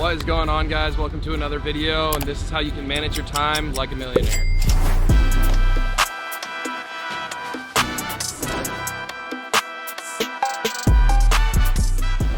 What is going on, guys? Welcome to another video, and this is how you can manage your time like a millionaire.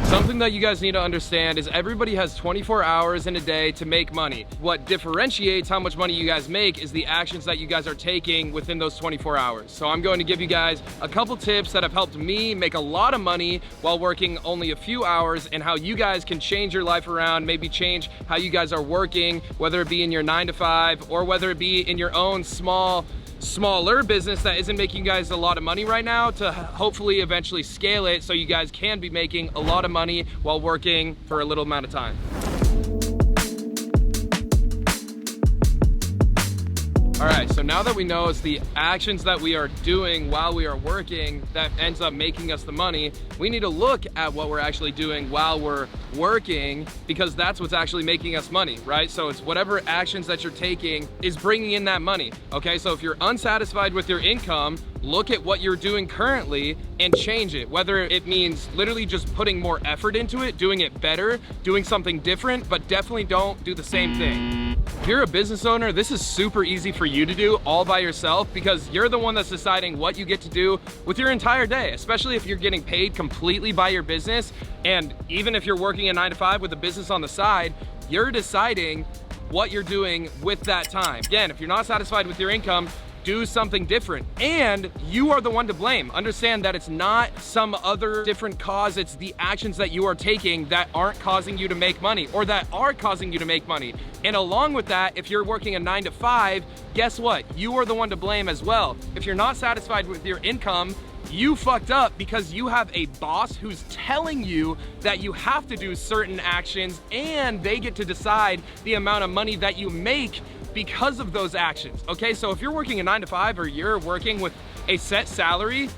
Something that you guys need to understand is everybody has 24 hours in a day to make money. What differentiates how much money you guys make is the actions that you guys are taking within those 24 hours. So I'm going to give you guys a couple tips that have helped me make a lot of money while working only a few hours, and how you guys can change your life around, maybe change how you guys are working, whether it be in your 9 to 5 or whether it be in your own smaller business that isn't making you guys a lot of money right now, to hopefully eventually scale it so you guys can be making a lot of money while working for a little amount of time. All right, so now that we know it's the actions that we are doing while we are working that ends up making us the money, we need to look at what we're actually doing while we're working, because that's what's actually making us money, right? So it's whatever actions that you're taking is bringing in that money, okay? So if you're unsatisfied with your income, look at what you're doing currently and change it, whether it means literally just putting more effort into it, doing it better, doing something different, but definitely don't do the same thing. If you're a business owner, this is super easy for you to do all by yourself, because you're the one that's deciding what you get to do with your entire day, especially if you're getting paid completely by your business. And even if you're working a 9 to 5 with a business on the side, you're deciding what you're doing with that time. Again, if you're not satisfied with your income, do something different, and you are the one to blame. Understand that it's not some other different cause, it's the actions that you are taking that aren't causing you to make money, or that are causing you to make money. And along with that, if you're working a 9 to 5, guess what? You are the one to blame as well. If you're not satisfied with your income, you fucked up because you have a boss who's telling you that you have to do certain actions, and they get to decide the amount of money that you make because of those actions, okay? So if you're working a 9 to 5 or you're working with a set salary,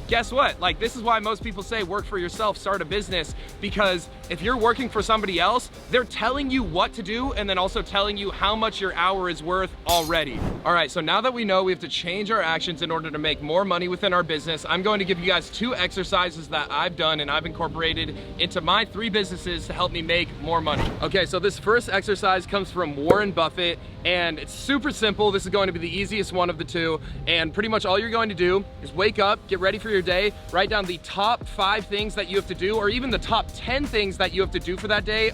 guess what? Like, this is why most people say work for yourself, start a business, because if you're working for somebody else, they're telling you what to do and then also telling you how much your hour is worth already. All right, so now that we know we have to change our actions in order to make more money within our business, I'm going to give you guys 2 exercises that I've done and I've incorporated into my 3 businesses to help me make more money. Okay, so this first exercise comes from Warren Buffett, and it's super simple. This is going to be the easiest one of the 2, and pretty much all you're going to do is wake up, get ready for your day, write down the top 5 things that you have to do, or even the top 10 things that you have to do for that day,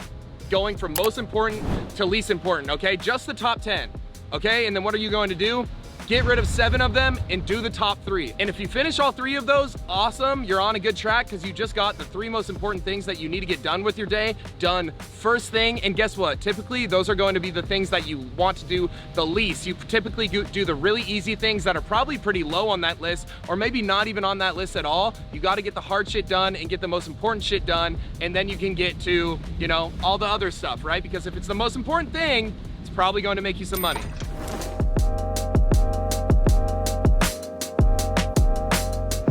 going from most important to least important, okay? Just the top 10, okay? And then what are you going to do? Get rid of 7 of them and do the top 3. And if you finish all 3 of those, awesome, you're on a good track, because you just got the 3 most important things that you need to get done with your day done first thing. And guess what? Typically, those are going to be the things that you want to do the least. You typically do the really easy things that are probably pretty low on that list, or maybe not even on that list at all. You got to get the hard shit done and get the most important shit done, and then you can get to, you know, all the other stuff, right? Because if it's the most important thing, it's probably going to make you some money.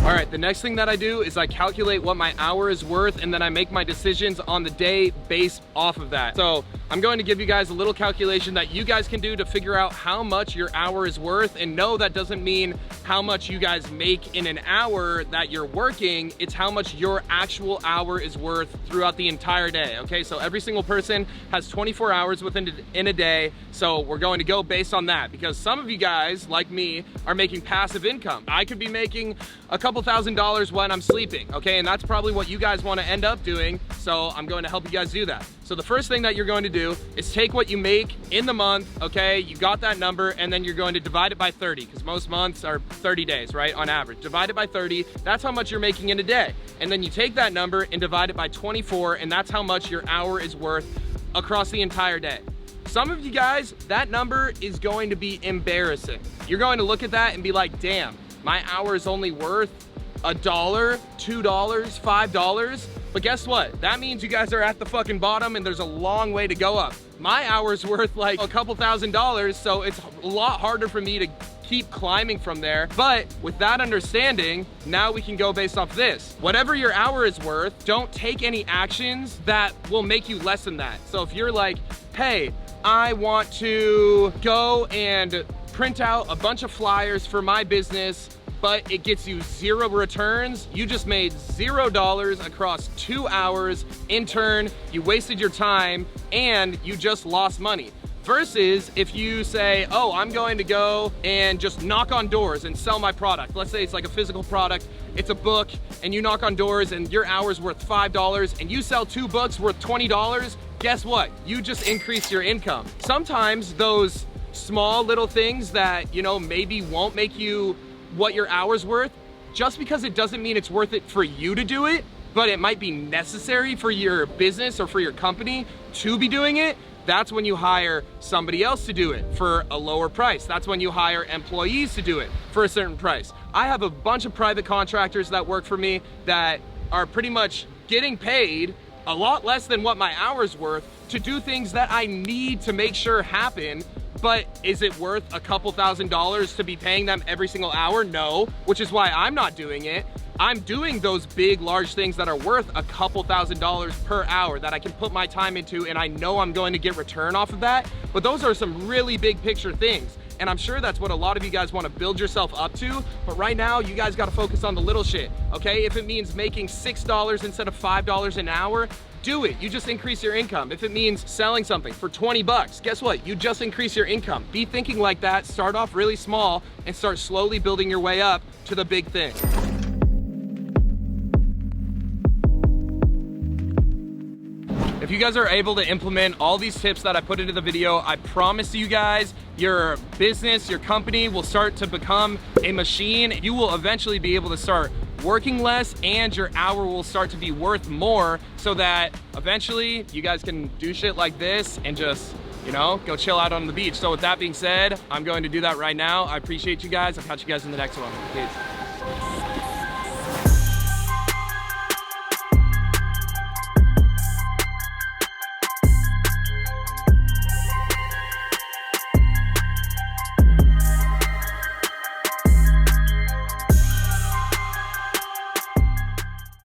All right, the next thing that I do is I calculate what my hour is worth, and then I make my decisions on the day based off of that. So I'm going to give you guys a little calculation that you guys can do to figure out how much your hour is worth. And no, that doesn't mean how much you guys make in an hour that you're working. It's how much your actual hour is worth throughout the entire day, okay? So every single person has 24 hours in a day, so we're going to go based on that, because some of you guys, like me, are making passive income. I could be making a couple $1,000s when I'm sleeping, okay? And that's probably what you guys want to end up doing, so I'm going to help you guys do that. So the first thing that you're going to do is take what you make in the month, okay? You got that number, and then you're going to divide it by 30, because most months are 30 days, right, on average. Divide it by 30, that's how much you're making in a day. And then you take that number and divide it by 24, and that's how much your hour is worth across the entire day. Some of you guys, that number is going to be embarrassing. You're going to look at that and be like, damn, my hour is only worth $1, $2, $5. But guess what? That means you guys are at the fucking bottom, and there's a long way to go up. My hour's worth like a couple $1,000s, so it's a lot harder for me to keep climbing from there. But with that understanding, now we can go based off this. Whatever your hour is worth, don't take any actions that will make you less than that. So if you're like, hey, I want to go and print out a bunch of flyers for my business but it gets you 0 returns. You just made $0 across 2 hours. In turn, you wasted your time and you just lost money. Versus if you say, oh, I'm going to go and just knock on doors and sell my product. Let's say it's like a physical product, it's a book, and you knock on doors and your hour's worth $5 and you sell 2 books worth $20, guess what? You just increase your income. Sometimes those small little things that, you know, maybe won't make you what your hour's worth, just because it doesn't mean it's worth it for you to do it, but it might be necessary for your business or for your company to be doing it. That's when you hire somebody else to do it for a lower price. That's when you hire employees to do it for a certain price. I have a bunch of private contractors that work for me that are pretty much getting paid a lot less than what my hour's worth to do things that I need to make sure happen. But is it worth a couple $1,000s to be paying them every single hour? No, which is why I'm not doing it. I'm doing those big, large things that are worth a couple $1,000s per hour that I can put my time into, and I know I'm going to get return off of that. But those are some really big picture things. And I'm sure that's what a lot of you guys want to build yourself up to. But right now, you guys got to focus on the little shit, okay? If it means making $6 instead of $5 an hour, do it. You just increase your income. If it means selling something for 20 bucks, guess what? You just increase your income. Be thinking like that. Start off really small and start slowly building your way up to the big thing. If you guys are able to implement all these tips that I put into the video, I promise you guys, your business, your company will start to become a machine. You will eventually be able to start working less and your hour will start to be worth more, so that eventually you guys can do shit like this and just, you know, go chill out on the beach. So with that being said, I'm going to do that right now. I appreciate you guys. I'll catch you guys in the next one. Peace.